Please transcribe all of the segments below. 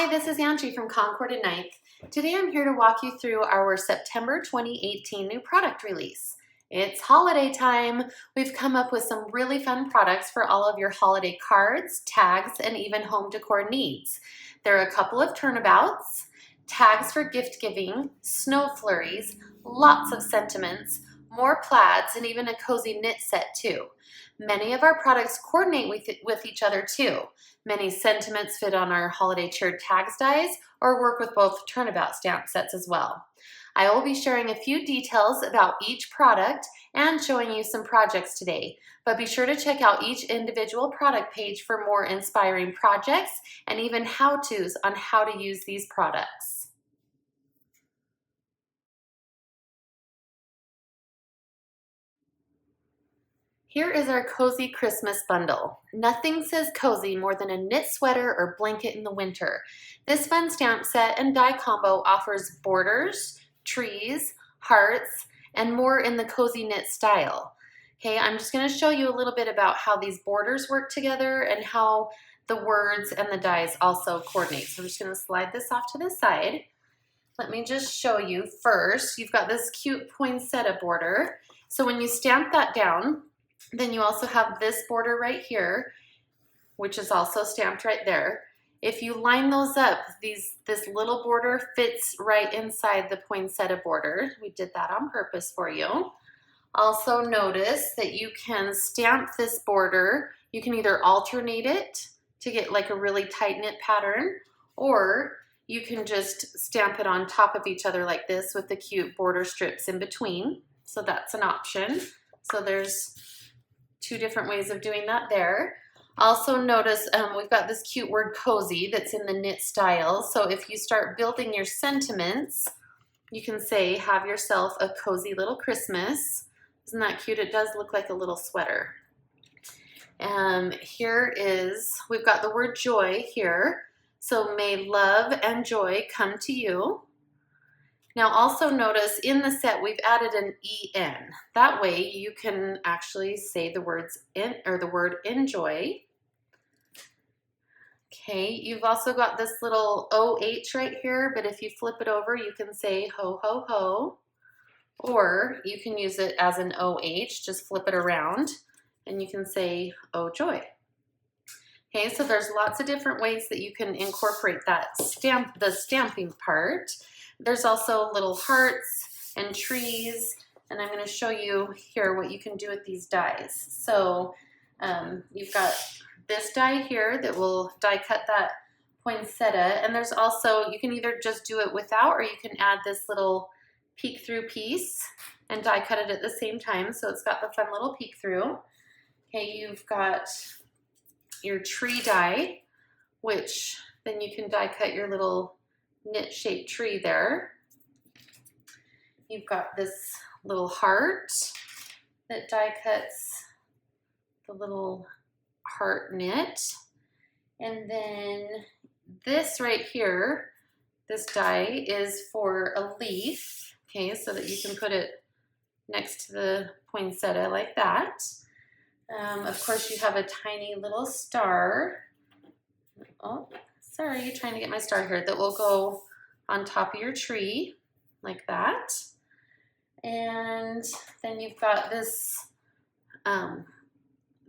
Hi, this is Angie from Concord 9th. Today I'm here to walk you through our September 2018 new product release. It's holiday time. We've come up with some really fun products for all of your holiday cards, tags, and even home decor needs. There are a couple of turnabouts, tags for gift giving, snow flurries, lots of sentiments, more plaids, and even a cozy knit set too. Many of our products coordinate with each other too. Many sentiments fit on our holiday cheered tags dies or work with both turnabout stamp sets as well. I will be sharing a few details about each product and showing you some projects today, but be sure to check out each individual product page for more inspiring projects and even how-tos on how to use these products. Here is our Cozy Christmas Bundle. Nothing says cozy more than a knit sweater or blanket in the winter. This fun stamp set and die combo offers borders, trees, hearts, and more in the cozy knit style. Okay, I'm just going to show you a little bit about how these borders work together and how the words and the dies also coordinate. So I'm just going to slide this off to the side. Let me just show you first. You've got this cute poinsettia border. So when you stamp that down, then you also have this border right here, which is also stamped right there. If you line those up, this little border fits right inside the poinsettia border. We did that on purpose for you. Also notice that you can stamp this border. You can either alternate it to get like a really tight knit pattern, or you can just stamp it on top of each other like this with the cute border strips in between. So that's an option. So there's two different ways of doing that there. Also notice we've got this cute word cozy that's in the knit style. So if you start building your sentiments, you can say, have yourself a cozy little Christmas. Isn't that cute? It does look like a little sweater. We've got the word joy here. So may love and joy come to you. Now also notice in the set we've added an EN. That way you can actually say the words the word enjoy. Okay, you've also got this little OH right here, but if you flip it over, you can say ho ho ho, or you can use it as an OH, just flip it around, and you can say oh joy. Okay, so there's lots of different ways that you can incorporate the stamping part. There's also little hearts and trees, and I'm going to show you here what you can do with these dies. So you've got this die here that will die cut that poinsettia, and there's also, you can either just do it without, or you can add this little peek through piece and die cut it at the same time, so it's got the fun little peek through. Okay, you've got your tree die, which then you can die cut your little knit shaped tree there. You've got this little heart that die cuts the little heart knit. And then this right here, this die is for a leaf, okay, so that you can put it next to the poinsettia like that. Of course, you have a tiny little star. Oh, sorry, trying to get my star here, that will go on top of your tree like that. And then you've got this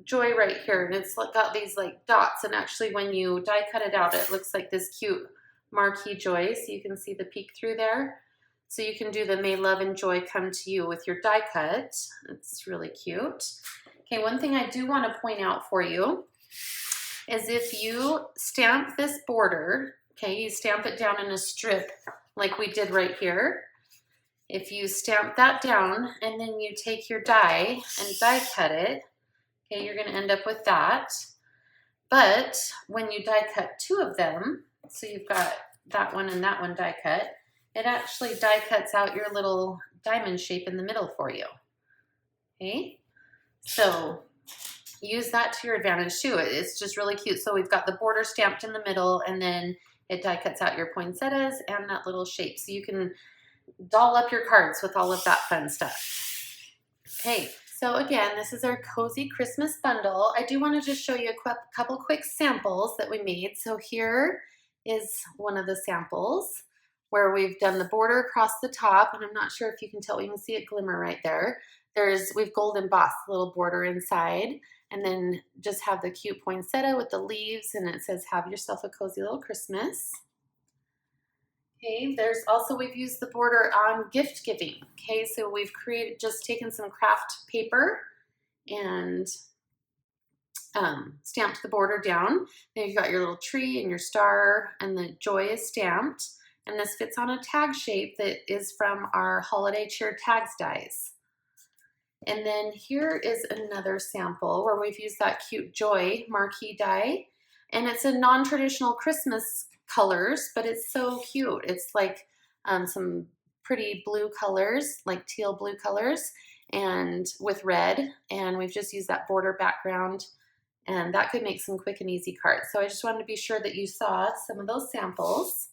joy right here, and it's got these like dots, and actually when you die cut it out, it looks like this cute marquee joy, so you can see the peek through there. So you can do the may love and joy come to you with your die cut. It's really cute. Okay, one thing I do want to point out for you is if you stamp this border, okay, you stamp it down in a strip like we did right here. If you stamp that down and then you take your die and die cut it, okay, you're going to end up with that. But when you die cut two of them, so you've got that one and that one die cut, it actually die cuts out your little diamond shape in the middle for you. Okay, so use that to your advantage too. It's just really cute. So we've got the border stamped in the middle, and then it die cuts out your poinsettias and that little shape. So you can doll up your cards with all of that fun stuff. Okay, so again, this is our Cozy Christmas Bundle. I do want to just show you a couple quick samples that we made. So here is one of the samples where we've done the border across the top, and I'm not sure if you can tell, you can see it glimmer right there. We've gold embossed the little border inside, and then just have the cute poinsettia with the leaves, and it says, "Have yourself a cozy little Christmas." Okay, we've used the border on gift giving. Okay, so we've just taken some craft paper and stamped the border down. Then you've got your little tree and your star, and the joy is stamped. And this fits on a tag shape that is from our holiday cheer tags dies. And then here is another sample where we've used that cute joy marquee die. And it's a non-traditional Christmas colors, but it's so cute. It's like some pretty blue colors, like teal blue colors, and with red. And we've just used that border background, and that could make some quick and easy cards. So I just wanted to be sure that you saw some of those samples.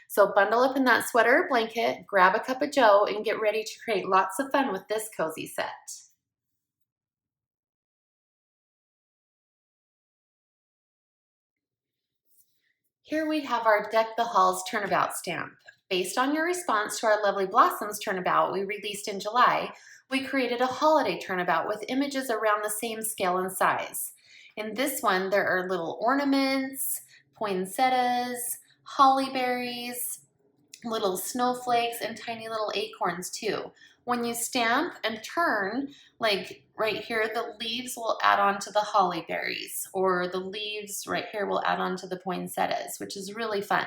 So bundle up in that sweater blanket, grab a cup of joe, and get ready to create lots of fun with this cozy set. Here we have our Deck the Halls Turnabout stamp. Based on your response to our Lovely Blossoms Turnabout we released in July, we created a holiday turnabout with images around the same scale and size. In this one, there are little ornaments, poinsettias, holly berries, little snowflakes, and tiny little acorns too. When you stamp and turn, like right here, the leaves will add on to the holly berries, or the leaves right here will add on to the poinsettias, which is really fun.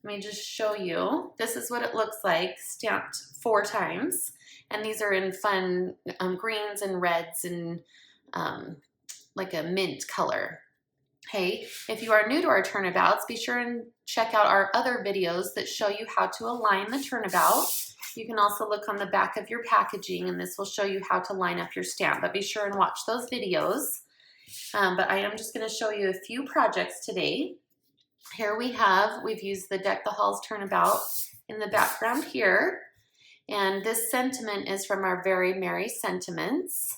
Let me just show you. This is what it looks like stamped 4 times. And these are in fun greens and reds and like a mint color. Hey, if you are new to our turnabouts, be sure and check out our other videos that show you how to align the turnabout. You can also look on the back of your packaging, and this will show you how to line up your stamp, but be sure and watch those videos. But I am just going to show you a few projects today. Here we've used the Deck the Halls Turnabout in the background here, and this sentiment is from our Very Merry Sentiments.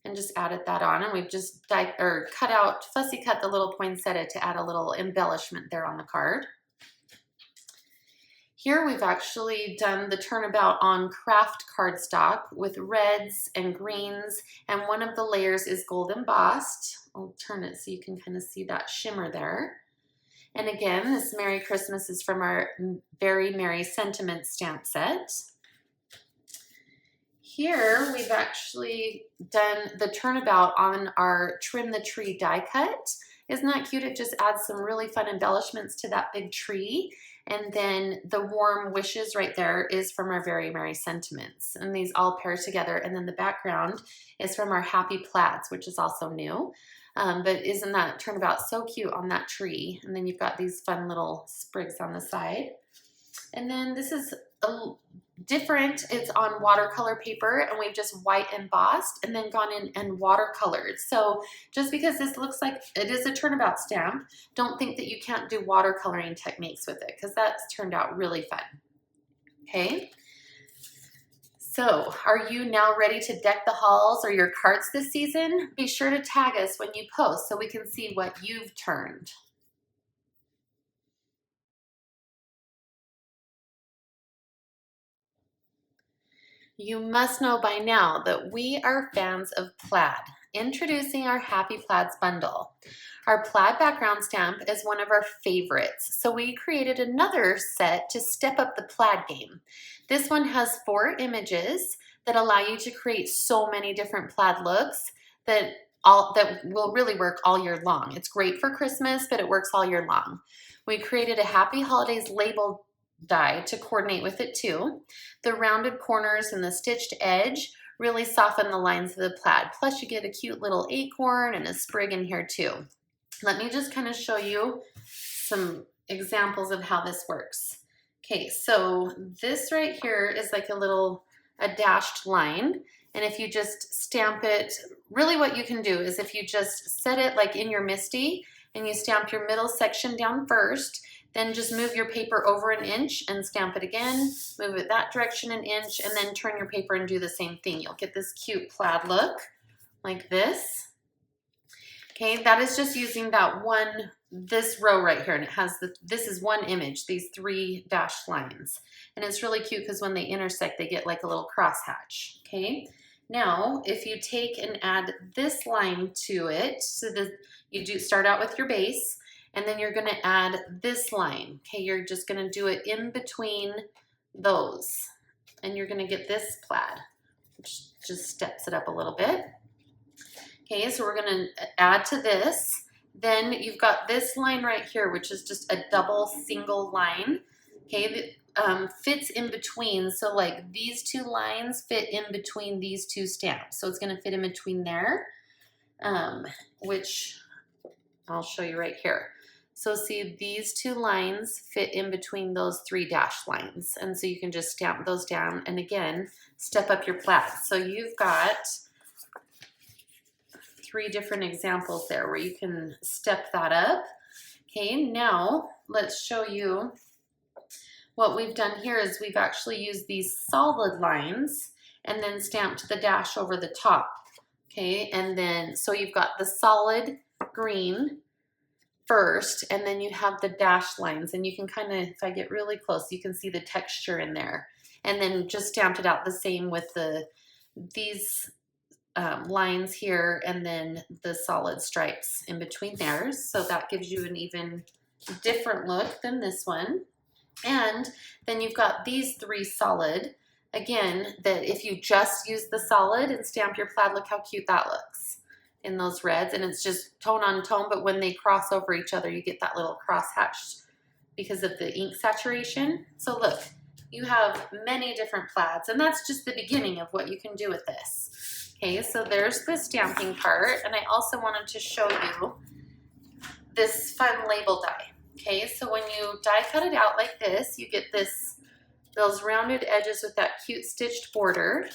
And just added that on, and we've just fussy cut the little poinsettia to add a little embellishment there on the card. Here we've actually done the turnabout on craft cardstock with reds and greens, and one of the layers is gold embossed. I'll turn it so you can kind of see that shimmer there. And again, this Merry Christmas is from our Very Merry Sentiments stamp set. Here we've actually done the turnabout on our Trim the Tree die cut. Isn't that cute? It just adds some really fun embellishments to that big tree. And then the warm wishes right there is from our Very Merry Sentiments. And these all pair together. And then the background is from our Happy Plaids, which is also new. But isn't that turnabout so cute on that tree? And then you've got these fun little sprigs on the side. And then this is a different. It's on watercolor paper, and we've just white embossed and then gone in and watercolored. So just because this looks like it is a turnabout stamp, don't think that you can't do watercoloring techniques with it, because that's turned out really fun. Okay. So are you now ready to deck the halls or your cards this season? Be sure to tag us when you post so we can see what you've turned. You must know by now that we are fans of plaid. Introducing our Happy Plaids bundle. Our plaid background stamp is one of our favorites, so we created another set to step up the plaid game. This one has 4 images that allow you to create so many different plaid looks that will really work all year long. It's great for Christmas, but it works all year long. We created a Happy Holidays label die to coordinate with it too. The rounded corners and the stitched edge really soften the lines of the plaid. Plus you get a cute little acorn and a sprig in here too. Let me just kind of show you some examples of how this works. Okay, so this right here is like a dashed line. And if you just stamp it, really what you can do is if you just set it like in your MISTI and you stamp your middle section down first, then just move your paper over an inch and stamp it again, move it that direction an inch, and then turn your paper and do the same thing. You'll get this cute plaid look like this. Okay, that is just using that one this row right here, and it has this is one image, these 3 dashed lines. And it's really cute because when they intersect, they get like a little crosshatch, okay? Now, if you take and add this line to it, so that you do start out with your base, and then you're gonna add this line, okay? You're just gonna do it in between those, and you're gonna get this plaid, which just steps it up a little bit. Okay, so we're gonna add to this. Then you've got this line right here, which is just a double single line, okay, that fits in between. So like these 2 lines fit in between these 2 stamps. So it's gonna fit in between there, which I'll show you right here. So see, these 2 lines fit in between those 3 dashed lines. And so you can just stamp those down and again, step up your plaid. So you've got 3 different examples there where you can step that up. Okay, now let's show you what we've done here is we've actually used these solid lines and then stamped the dash over the top. Okay, and then so you've got the solid green first, and then you have the dash lines, and you can kind of, if I get really close, you can see the texture in there. And then just stamped it out the same with these lines here and then the solid stripes in between theirs. So that gives you an even different look than this one. And then you've got these 3 solid, again, that if you just use the solid and stamp your plaid, look how cute that looks in those reds. And it's just tone on tone, but when they cross over each other, you get that little crosshatch because of the ink saturation. So look, you have many different plaids, and that's just the beginning of what you can do with this. Okay, so there's the stamping part, and I also wanted to show you this fun label die. Okay, so when you die cut it out like this, you get those rounded edges with that cute stitched border.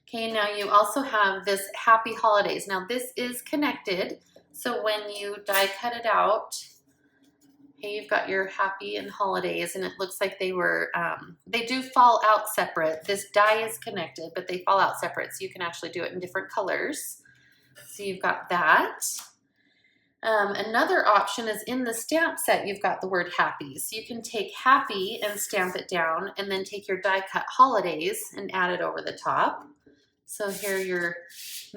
Okay, now you also have this Happy Holidays. Now this is connected, so when you die cut it out, okay, you've got your Happy and Holidays, and it looks like they were, they do fall out separate. This die is connected, but they fall out separate, so you can actually do it in different colors. So you've got that. Another option is in the stamp set, you've got the word Happy. So you can take Happy and stamp it down, and then take your die cut Holidays and add it over the top. So here you're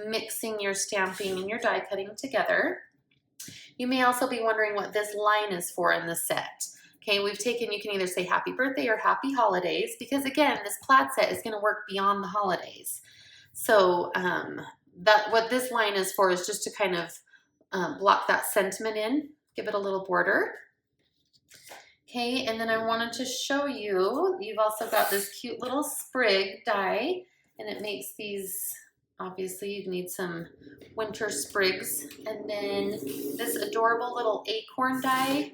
mixing your stamping and your die cutting together. You may also be wondering what this line is for in the set. Okay, we've taken, you can either say happy birthday or happy holidays, because again, this plaid set is going to work beyond the holidays. So what this line is for is just to kind of block that sentiment in, give it a little border. Okay, and then I wanted to show you, you've also got this cute little sprig die, and it makes these, obviously you need some winter sprigs, and then this adorable little acorn die.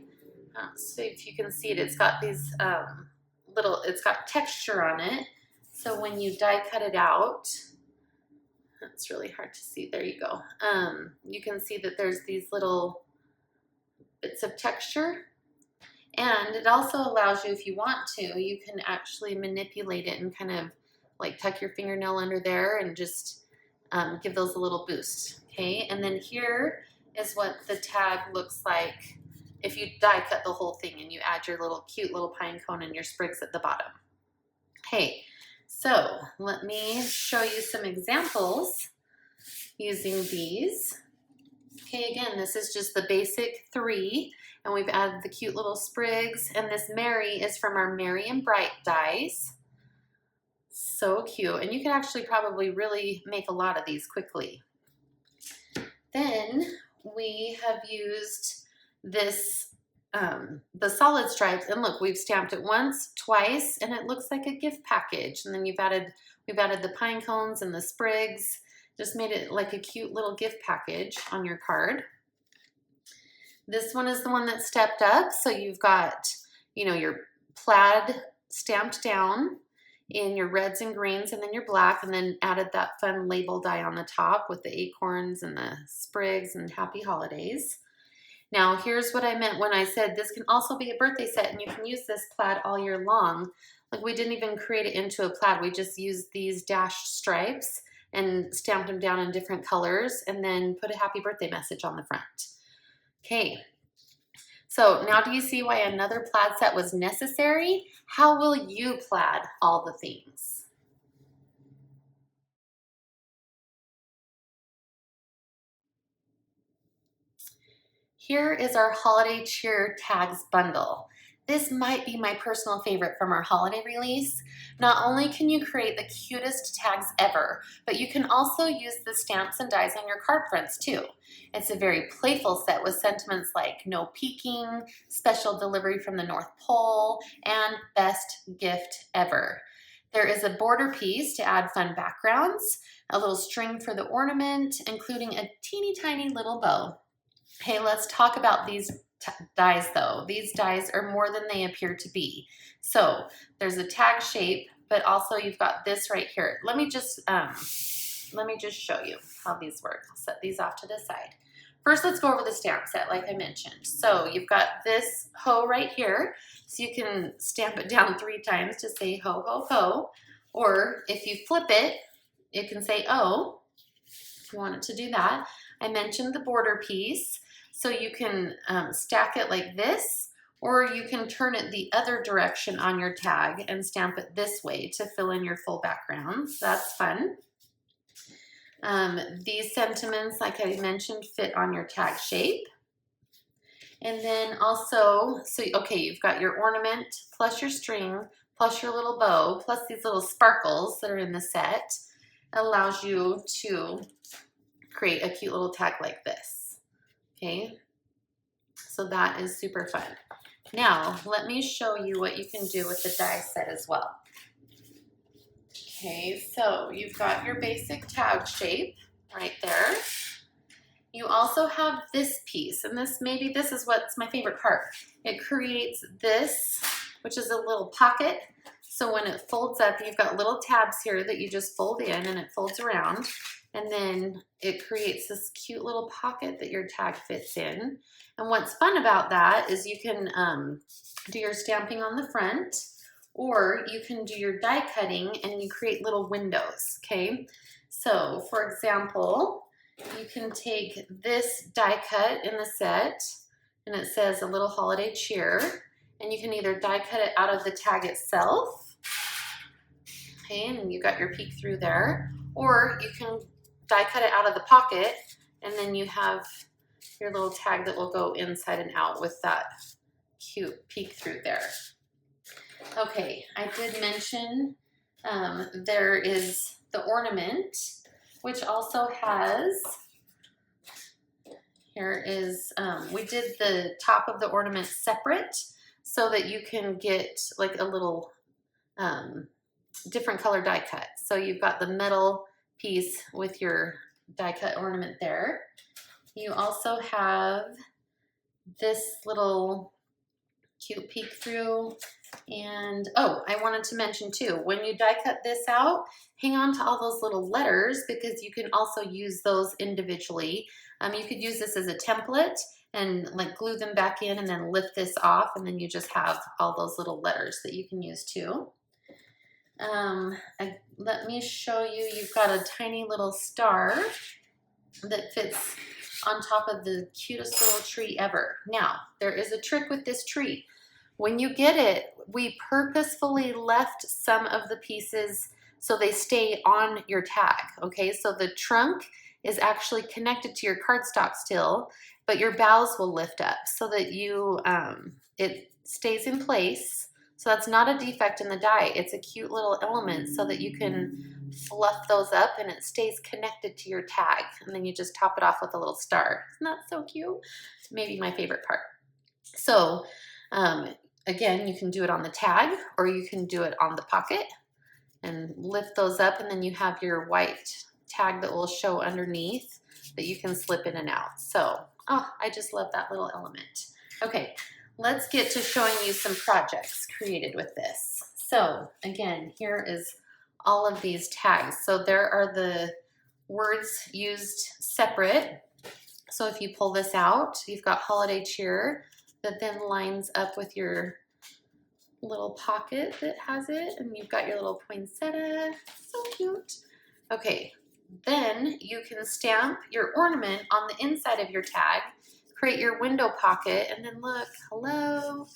So if you can see it, it's got these it's got texture on it. So when you die cut it out, that's really hard to see, there you go. You can see that there's these little bits of texture. And it also allows you, if you want to, you can actually manipulate it and kind of like tuck your fingernail under there and just give those a little boost, okay? And then here is what the tag looks like if you die cut the whole thing and you add your little cute little pine cone and your sprigs at the bottom. Okay, so let me show you some examples using these. Okay, again, this is just the basic 3, and we've added the cute little sprigs, and this Merry is from our Merry and Bright dies. So cute, and you can actually probably really make a lot of these quickly. Then we have used this, the solid stripes, and look, we've stamped it once, twice, and it looks like a gift package. And then we've added the pine cones and the sprigs, just made it like a cute little gift package on your card. This one is the one that stepped up, so you've got, you know, your plaid stamped down in your reds and greens, and then your black, and then added that fun label die on the top with the acorns and the sprigs and happy holidays. Now here's what I meant when I said this can also be a birthday set, and you can use this plaid all year long. Like, we didn't even create it into a plaid, we just used these dashed stripes and stamped them down in different colors, and then put a happy birthday message on the front. Okay, so now do you see why another plaid set was necessary? How will you plaid all the things? Here is our holiday cheer tags bundle. This might be my personal favorite from our holiday release. Not only can you create the cutest tags ever, but you can also use the stamps and dies on your card fronts too. It's a very playful set with sentiments like no peeking, special delivery from the North Pole, and best gift ever. There is a border piece to add fun backgrounds, a little string for the ornament, including a teeny tiny little bow. Hey, let's talk about these dies though. These dies are more than they appear to be. So there's a tag shape, but also you've got this right here. Let me just show you how these work. I'll set these off to the side. First, let's go over the stamp set like I mentioned. So you've got this ho right here. So you can stamp it down 3 times to say ho, ho, ho. Or if you flip it, you can say oh, if you want it to do that. I mentioned the border piece. So you can stack it like this, or you can turn it the other direction on your tag and stamp it this way to fill in your full background. That's fun. These sentiments, like I mentioned, fit on your tag shape. And then also, okay, you've got your ornament plus your string plus your little bow plus these little sparkles that are in the set. Allows you to create a cute little tag like this. Okay, so that is super fun. Now, let me show you what you can do with the die set as well. Okay, so you've got your basic tag shape right there. You also have this piece, and this is what's my favorite part. It creates this, which is a little pocket. So when it folds up, you've got little tabs here that you just fold in and it folds around. And then it creates this cute little pocket that your tag fits in. And what's fun about that is you can do your stamping on the front, or you can do your die cutting and you create little windows, okay? So for example, you can take this die cut in the set and it says a little holiday cheer, and you can either die cut it out of the tag itself, okay, and you got your peek through there, or you can die cut it out of the pocket, and then you have your little tag that will go inside and out with that cute peek through there. Okay, I did mention there is the ornament, which also has, here is, we did the top of the ornament separate so that you can get like a little different color die cut. So you've got the metal piece with your die cut ornament there. You also have this little cute peek through. And oh, I wanted to mention too, when you die cut this out, hang on to all those little letters because you can also use those individually. You could use this as a template and like glue them back in and then lift this off, and then you just have all those little letters that you can use too. Let me show you, you've got a tiny little star that fits on top of the cutest little tree ever. Now, there is a trick with this tree. When you get it, we purposefully left some of the pieces so they stay on your tag, okay? So the trunk is actually connected to your cardstock still, but your boughs will lift up so that you, it stays in place. So that's not a defect in the die. It's a cute little element so that you can fluff those up and it stays connected to your tag. And then you just top it off with a little star. Isn't that so cute? Maybe my favorite part. So again, you can do it on the tag or you can do it on the pocket and lift those up, and then you have your white tag that will show underneath that you can slip in and out. So, oh, I just love that little element. Okay, let's get to showing you some projects created with this. So again, here is all of these tags. So there are the words used separate. So if you pull this out, you've got holiday cheer that then lines up with your little pocket that has it, and you've got your little poinsettia. So cute. Okay, then you can stamp your ornament on the inside of your tag, create your window pocket, and then look, hello,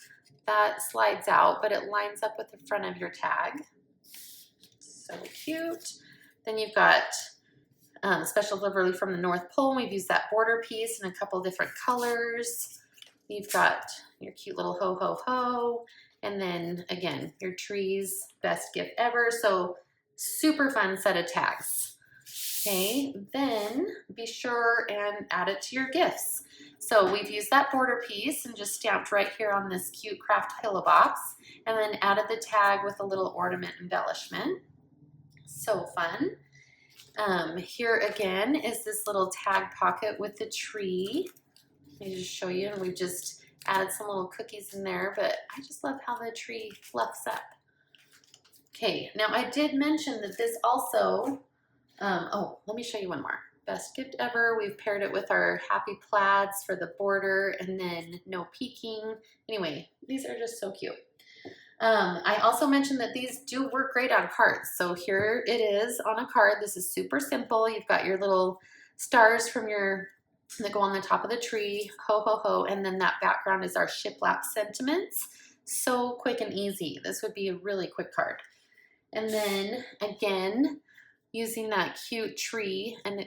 that slides out, but it lines up with the front of your tag. So cute. Then you've got special delivery from the North Pole. We've used that border piece in a couple different colors. You've got your cute little ho, ho, ho. And then again, your trees, best gift ever. So super fun set of tags. Okay, then be sure and add it to your gifts. So we've used that border piece and just stamped right here on this cute craft pillow box, and then added the tag with a little ornament embellishment. So fun. Here again is this little tag pocket with the tree. Let me just show you, and we've just added some little cookies in there, but I just love how the tree fluffs up. Okay, now I did mention that this also, oh, let me show you one more. Best gift ever. We've paired it with our happy plaids for the border, and then no peeking. Anyway, these are just so cute. I also mentioned that these do work great on cards. So here it is on a card. This is super simple. You've got your little stars from that go on the top of the tree, ho, ho, ho, and then that background is our shiplap sentiments. So quick and easy. This would be a really quick card. And then again, using that cute tree and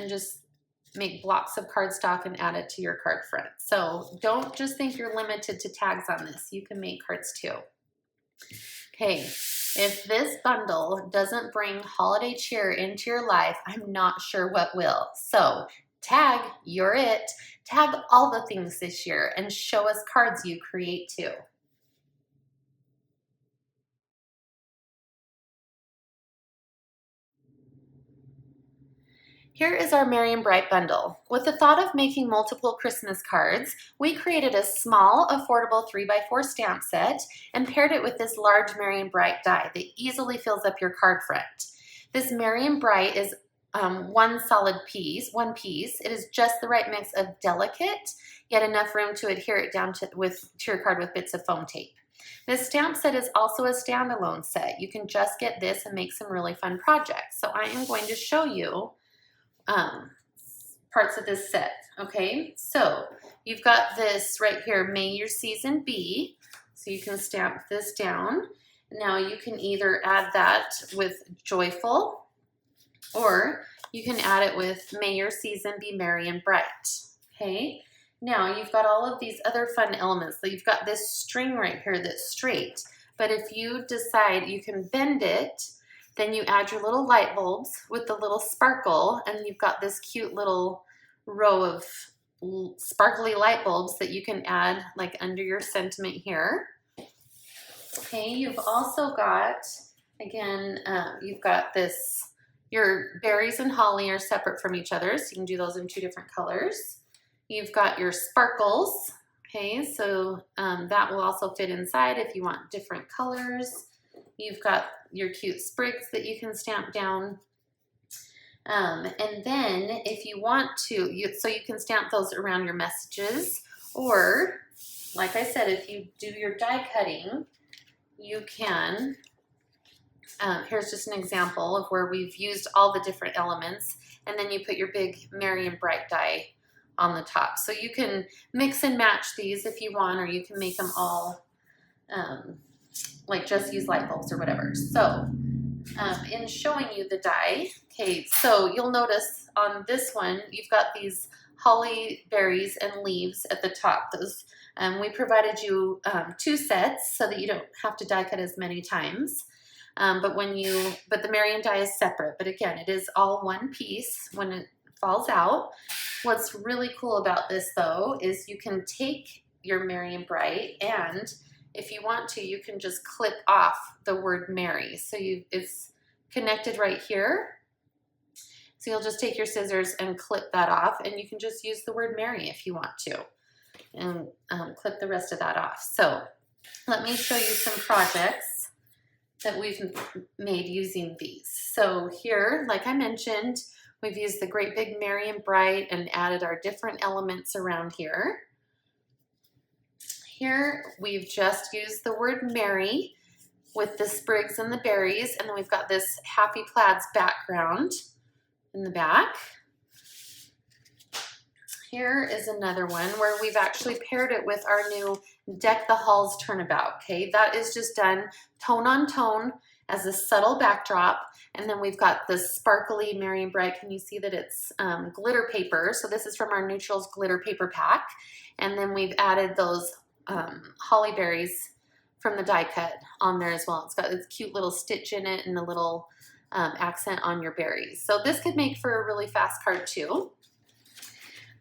just make blocks of cardstock and add it to your card front. So don't just think you're limited to tags on this. You can make cards too. Okay, if this bundle doesn't bring holiday cheer into your life, I'm not sure what will. So tag, you're it. Tag all the things this year and show us cards you create too. Here is our Merry and Bright bundle. With the thought of making multiple Christmas cards, we created a small, affordable 3x4 stamp set and paired it with this large Merry and Bright die that easily fills up your card front. This Merry and Bright is one piece. It is just the right mix of delicate, yet enough room to adhere it down to your card with bits of foam tape. This stamp set is also a standalone set. You can just get this and make some really fun projects. So I am going to show you parts of this set. Okay, so you've got this right here, May Your Season Be. So you can stamp this down. Now you can either add that with joyful, or you can add it with May Your Season Be Merry and Bright. Okay, now you've got all of these other fun elements. So you've got this string right here that's straight, but if you decide you can bend it, then you add your little light bulbs with the little sparkle, and you've got this cute little row of sparkly light bulbs that you can add like under your sentiment here. Okay, you've also got, again, you've got this, your berries and holly are separate from each other, so you can do those in 2 different colors. You've got your sparkles, okay, so that will also fit inside if you want different colors. You've got your cute sprigs that you can stamp down. And then if you want to, so you can stamp those around your messages, or like I said, if you do your die cutting, you can, here's just an example of where we've used all the different elements, and then you put your big Merry and Bright die on the top. So you can mix and match these if you want, or you can make them all like just use light bulbs or whatever. So in showing you the die, okay, so you'll notice on this one, you've got these holly berries and leaves at the top. Those we provided you 2 sets so that you don't have to die cut as many times. But the Merry and die is separate. But again, it is all one piece when it falls out. What's really cool about this though is you can take your Merry and Bright, and if you want to, you can just clip off the word Merry. So it's connected right here. So you'll just take your scissors and clip that off, and you can just use the word Merry if you want to, and clip the rest of that off. So let me show you some projects that we've made using these. So here, like I mentioned, we've used the great big Merry and Bright and added our different elements around here. Here, we've just used the word Merry with the sprigs and the berries, and then we've got this happy plaids background in the back. Here is another one where we've actually paired it with our new Deck the Halls Turnabout, okay? That is just done tone on tone as a subtle backdrop. And then we've got this sparkly Merry and Bright. Can you see that it's glitter paper? So this is from our Neutrals glitter paper pack. And then we've added those holly berries from the die cut on there as well. It's got this cute little stitch in it and a little accent on your berries. So this could make for a really fast card too.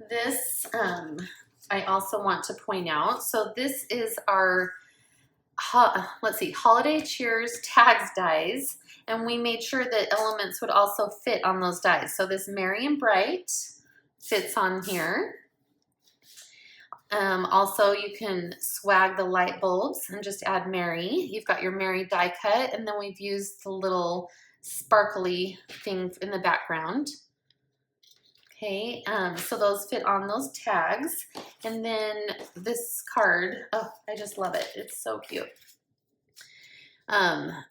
This I also want to point out. So this is our, let's see, Holiday Cheers tags dies. And we made sure that elements would also fit on those dies. So this Merry and Bright fits on here. Also, you can swag the light bulbs and just add Merry. You've got your Merry die cut, and then we've used the little sparkly thing in the background. Okay, so those fit on those tags. And then this card, oh, I just love it. It's so cute.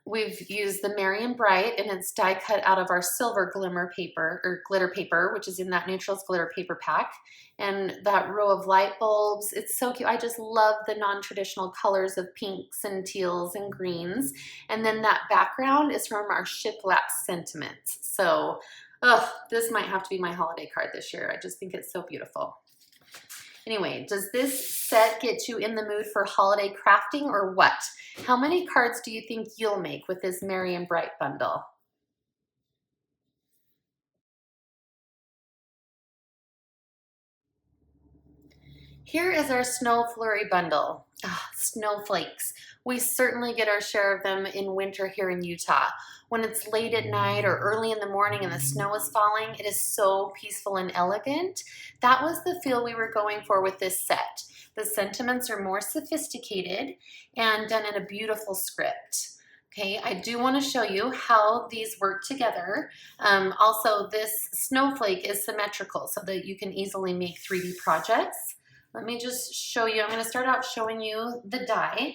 We've used the Merry and Bright, and it's die cut out of our silver glimmer paper or glitter paper, which is in that Neutrals glitter paper pack. And that row of light bulbs, it's so cute. I just love the non-traditional colors of pinks and teals and greens. And then that background is from our shiplap sentiments. So, this might have to be my holiday card this year. I just think it's so beautiful. Anyway, does this set get you in the mood for holiday crafting or what? How many cards do you think you'll make with this Merry and Bright bundle? Here is our Snow Flurry bundle. Snowflakes. We certainly get our share of them in winter here in Utah. When it's late at night or early in the morning and the snow is falling, it is so peaceful and elegant. That was the feel we were going for with this set. The sentiments are more sophisticated and done in a beautiful script. Okay, I do want to show you how these work together. Also, this snowflake is symmetrical so that you can easily make 3D projects. Let me just show you. I'm going to start out showing you the die.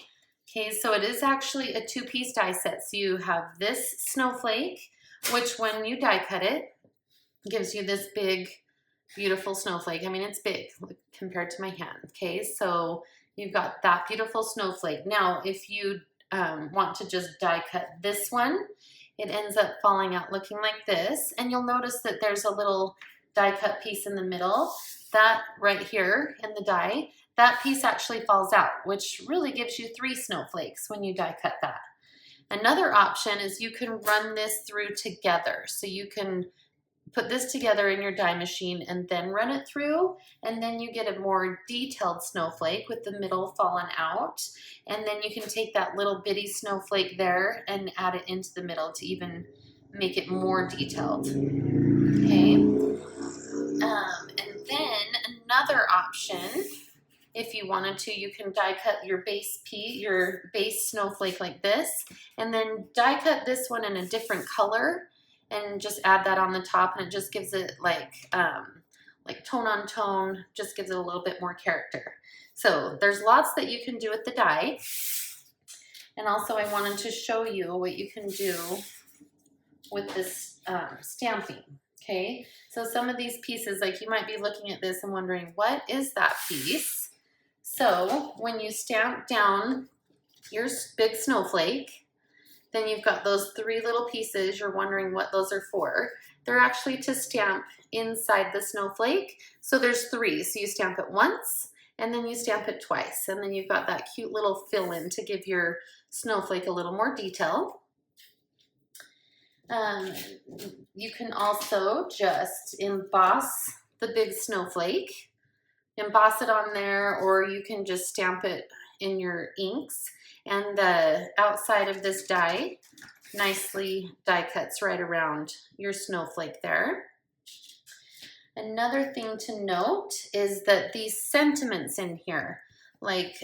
Okay, so it is actually a two-piece die set. So you have this snowflake, which when you die cut it, gives you this big, beautiful snowflake. I mean, it's big compared to my hand. Okay, so you've got that beautiful snowflake. Now, if you want to just die cut this one, it ends up falling out looking like this. And you'll notice that there's a little die cut piece in the middle. That right here in the die, that piece actually falls out, which really gives you 3 snowflakes when you die cut that. Another option is you can run this through together. So you can put this together in your die machine and then run it through, and then you get a more detailed snowflake with the middle fallen out. And then you can take that little bitty snowflake there and add it into the middle to even make it more detailed. Okay. And then another option, if you wanted to, you can die cut your base snowflake like this, and then die cut this one in a different color and just add that on the top, and it just gives it like tone on tone, just gives it a little bit more character. So there's lots that you can do with the die. And also I wanted to show you what you can do with this stamping. Okay, so some of these pieces, like you might be looking at this and wondering, what is that piece? So when you stamp down your big snowflake, then you've got those 3 little pieces. You're wondering what those are for. They're actually to stamp inside the snowflake. So there's 3. So you stamp it once, and then you stamp it twice. And then you've got that cute little fill-in to give your snowflake a little more detail. You can also just emboss the big snowflake, emboss it on there, or you can just stamp it in your inks. And the outside of this die nicely die cuts right around your snowflake there. Another thing to note is that these sentiments in here, like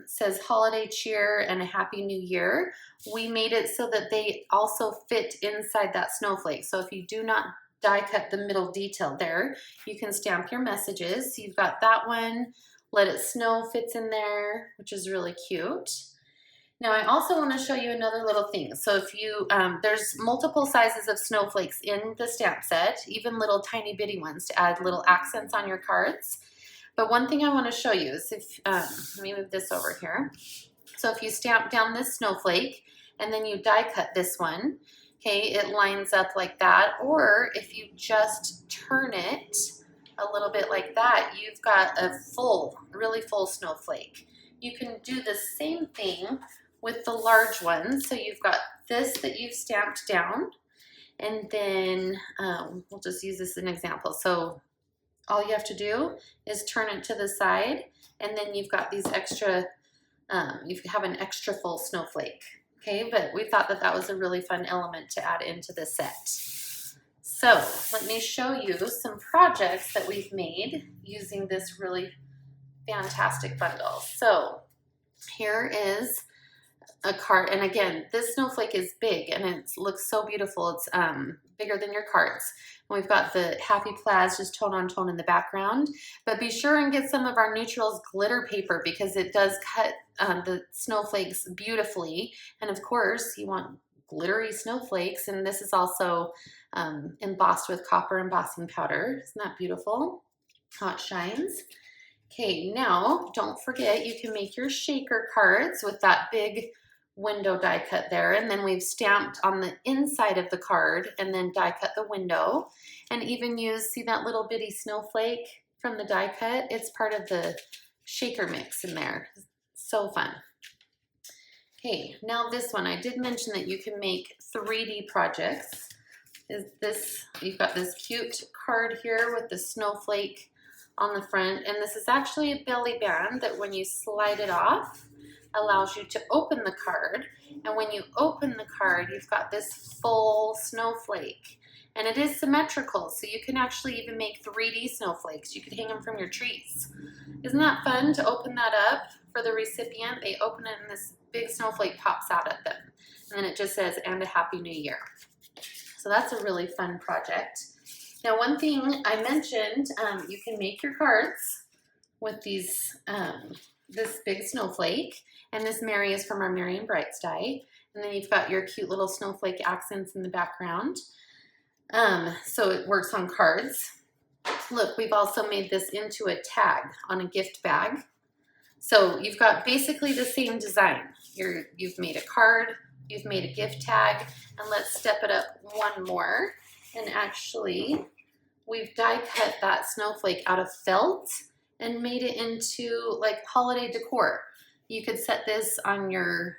says holiday cheer and a happy new year, we made it so that they also fit inside that snowflake. So if you do not die cut the middle detail there, you can stamp your messages. So you've got that one, let it snow fits in there, which is really cute. Now I also want to show you another little thing. So if you, there's multiple sizes of snowflakes in the stamp set, even little tiny bitty ones to add little accents on your cards. But one thing I want to show you is if, let me move this over here. So if you stamp down this snowflake and then you die cut this one, okay, it lines up like that. Or if you just turn it a little bit like that, you've got a full, really full snowflake. You can do the same thing with the large ones. So you've got this that you've stamped down, and then we'll just use this as an example. So all you have to do is turn it to the side, and then you've got these extra, you have an extra full snowflake. Okay, but we thought that that was a really fun element to add into the set. So let me show you some projects that we've made using this really fantastic bundle. So here is a card, and again, this snowflake is big and it looks so beautiful. It's bigger than your cards. And we've got the happy plaids just tone on tone in the background, but be sure and get some of our neutrals glitter paper because it does cut the snowflakes beautifully. And of course you want glittery snowflakes, and this is also embossed with copper embossing powder. Isn't that beautiful? How it shines. Okay, now don't forget you can make your shaker cards with that big window die cut there, and then we've stamped on the inside of the card and then die cut the window, and even use, see that little bitty snowflake from the die cut? It's part of the shaker mix in there. So fun. Okay, now this one, I did mention that you can make 3D projects. Is this, you've got this cute card here with the snowflake on the front, and this is actually a belly band that when you slide it off allows you to open the card, and when you open the card you've got this full snowflake, and it is symmetrical, so you can actually even make 3D snowflakes. You could hang them from your trees. Isn't that fun to open that up for the recipient? They open it and this big snowflake pops out at them, and then it just says, "And a Happy New Year." So that's a really fun project. Now, one thing I mentioned, you can make your cards with these, this big snowflake, and this Mary is from our Merry and Brights die, and then you've got your cute little snowflake accents in the background. So it works on cards. Look, we've also made this into a tag on a gift bag. So you've got basically the same design. You've made a card, you've made a gift tag, and let's step it up one more. And actually, we've die cut that snowflake out of felt and made it into like holiday decor. You could set this on your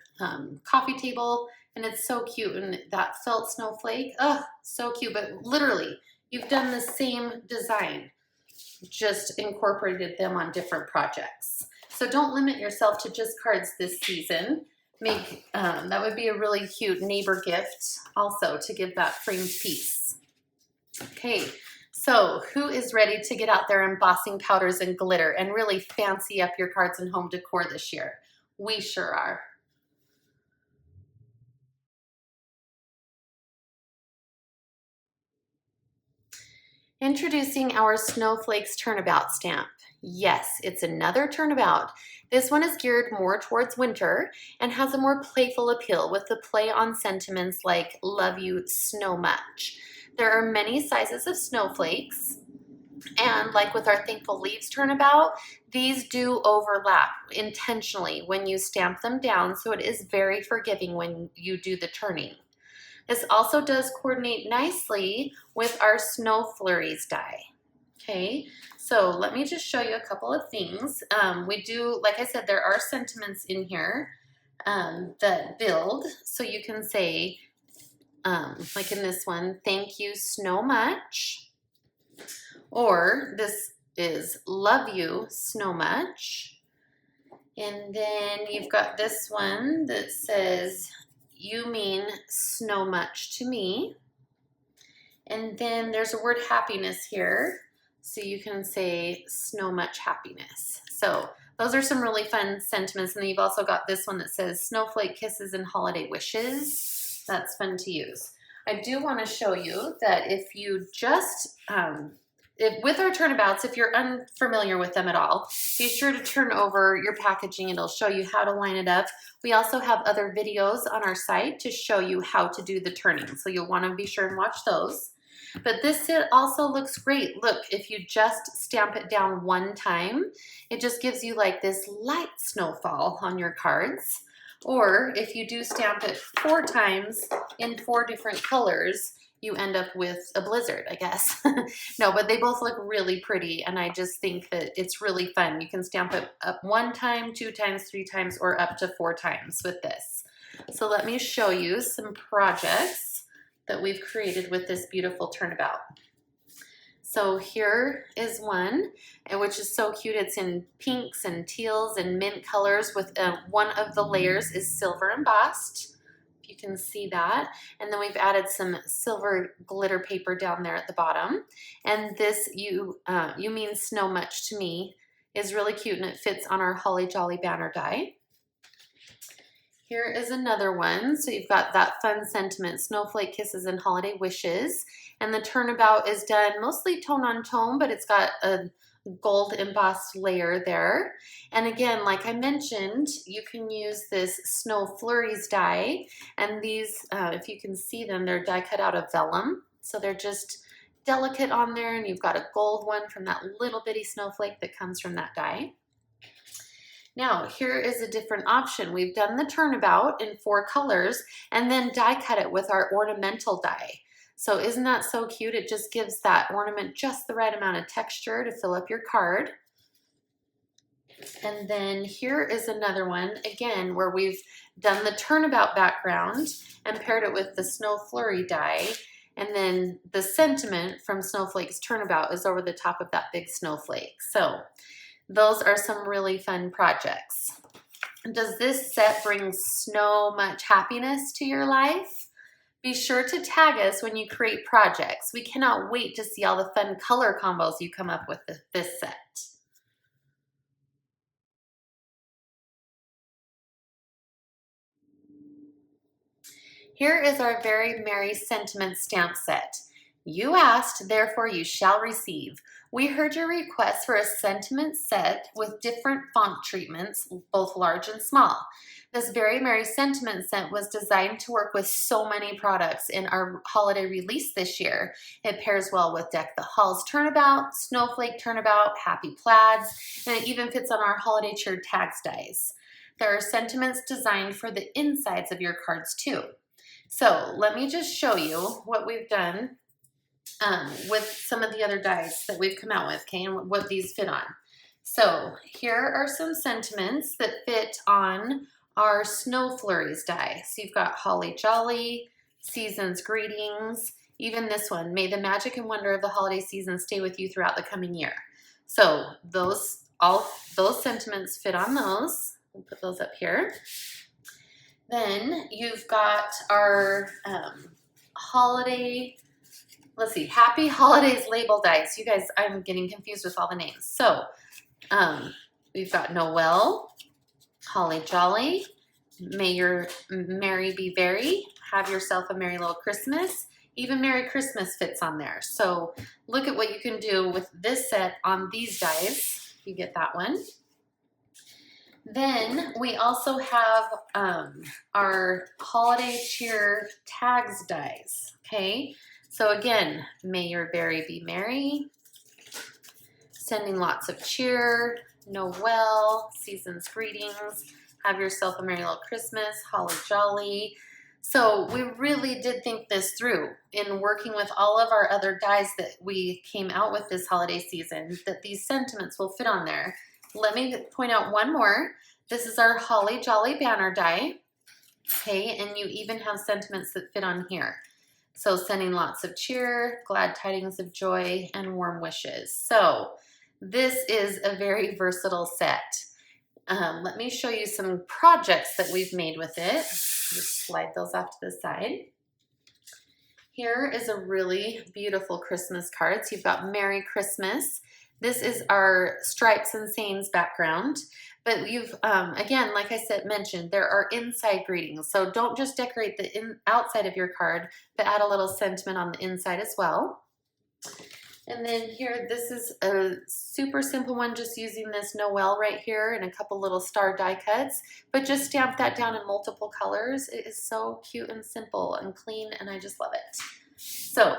coffee table, and it's so cute. And that felt snowflake, oh, so cute. But literally, you've done the same design, just incorporated them on different projects. So don't limit yourself to just cards this season. Make that would be a really cute neighbor gift also to give that framed piece. Okay, so who is ready to get out there embossing powders and glitter and really fancy up your cards and home decor this year? We sure are. Introducing our Snowflakes Turnabout stamp. Yes, it's another turnabout. This one is geared more towards winter and has a more playful appeal with the play on sentiments like "love you snow much." There are many sizes of snowflakes, and like with our Thankful Leaves turnabout, these do overlap intentionally when you stamp them down, so it is very forgiving when you do the turning. This also does coordinate nicely with our Snow Flurries die. Okay, so let me just show you a couple of things. We do, like I said, there are sentiments in here that build, so you can say, like in this one, "Thank you snow much," or this is "Love you snow much." And then you've got this one that says, "You mean snow much to me." And then there's a word happiness here, so you can say "snow much happiness." So those are some really fun sentiments. And then you've also got this one that says "Snowflake kisses and holiday wishes." That's fun to use. I do want to show you that if you just with our turnabouts, if you're unfamiliar with them at all, be sure to turn over your packaging. It'll show you how to line it up. We also have other videos on our site to show you how to do the turning, so you'll want to be sure and watch those. But this set also looks great. Look, if you just stamp it down one time, it just gives you like this light snowfall on your cards. Or if you do stamp it 4 times in 4 different colors, you end up with a blizzard, I guess. No, but they both look really pretty, and I just think that it's really fun. You can stamp it up 1 time, 2 times, 3 times, or up to 4 times with this. So let me show you some projects that we've created with this beautiful turnabout. So here is one, and which is so cute. It's in pinks and teals and mint colors with one of the layers is silver embossed. If you can see that. And then we've added some silver glitter paper down there at the bottom. And this, You Mean Snow Much to Me, is really cute, and it fits on our Holly Jolly banner die. Here is another one. So you've got that fun sentiment, snowflake kisses and holiday wishes. And the turnabout is done mostly tone on tone, but it's got a gold embossed layer there. And again, like I mentioned, you can use this Snow Flurries die. And these, if you can see them, they're die cut out of vellum. So they're just delicate on there. And you've got a gold one from that little bitty snowflake that comes from that die. Now, here is a different option. We've done the turnabout in 4 colors and then die cut it with our ornamental die. So isn't that so cute? It just gives that ornament just the right amount of texture to fill up your card. And then here is another one, again, where we've done the turnabout background and paired it with the Snow Flurry die. And then the sentiment from Snowflakes Turnabout is over the top of that big snowflake. So those are some really fun projects. Does this set bring so much happiness to your life? Be sure to tag us when you create projects. We cannot wait to see all the fun color combos you come up with this set. Here is our Very Merry Sentiment stamp set. You asked, therefore you shall receive. We heard your request for a sentiment set with different font treatments, both large and small. This Very Merry Sentiment set was designed to work with so many products in our holiday release this year. It pairs well with Deck the Halls Turnabout, Snowflake Turnabout, Happy Plaids, and it even fits on our holiday cheer tags dies. There are sentiments designed for the insides of your cards too. So let me just show you what we've done with some of the other dies that we've come out with, okay, and what these fit on. So here are some sentiments that fit on our Snow Flurries die. So you've got Holly Jolly, Season's Greetings, even this one, May the magic and wonder of the holiday season stay with you throughout the coming year. So all those sentiments fit on those. We'll put those up here. Then you've got our holiday, let's see, Happy Holidays label dice. You guys, I'm getting confused with all the names. So we've got Noel, Holly Jolly, May Your Merry Be Very, Have Yourself a Merry Little Christmas. Even Merry Christmas fits on there. So look at what you can do with this set on these dies. You get that one. Then we also have our holiday cheer tags dies, okay? So again, May Your Berry Be Merry, Sending Lots of Cheer, Noel, Season's Greetings, Have Yourself a Merry Little Christmas, Holly Jolly. So we really did think this through in working with all of our other dies that we came out with this holiday season, that these sentiments will fit on there. Let me point out one more. This is our Holly Jolly banner die, okay, and you even have sentiments that fit on here. So Sending Lots of Cheer, Glad Tidings of Joy, and Warm Wishes. So this is a very versatile set. Let me show you some projects that we've made with it. Just slide those off to the side. Here is a really beautiful Christmas card. So you've got Merry Christmas. This is our stripes and sayings background. But you've, again, like I mentioned, there are inside greetings. So don't just decorate the outside of your card, but add a little sentiment on the inside as well. And then here, this is a super simple one, just using this Noel right here and a couple little star die cuts, but just stamp that down in multiple colors. It is so cute and simple and clean, and I just love it. So,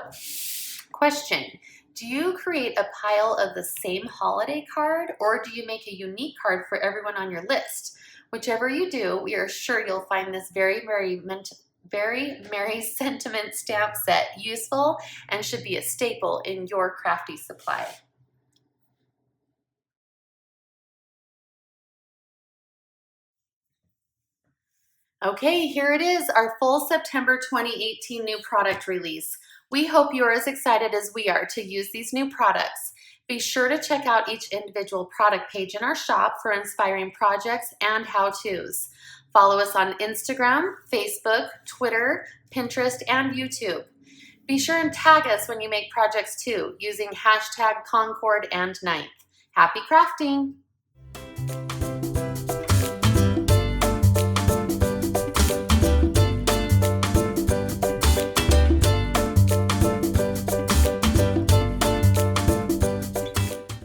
question, do you create a pile of the same holiday card, or do you make a unique card for everyone on your list? Whichever you do, we are sure you'll find this very Merry Sentiment stamp set useful and should be a staple in your crafty supply. Okay, here it is, our full September 2018 new product release. We hope you are as excited as we are to use these new products. Be sure to check out each individual product page in our shop for inspiring projects and how-tos. Follow us on Instagram, Facebook, Twitter, Pinterest, and YouTube. Be sure and tag us when you make projects too, using hashtag Concord and 9th. Happy crafting!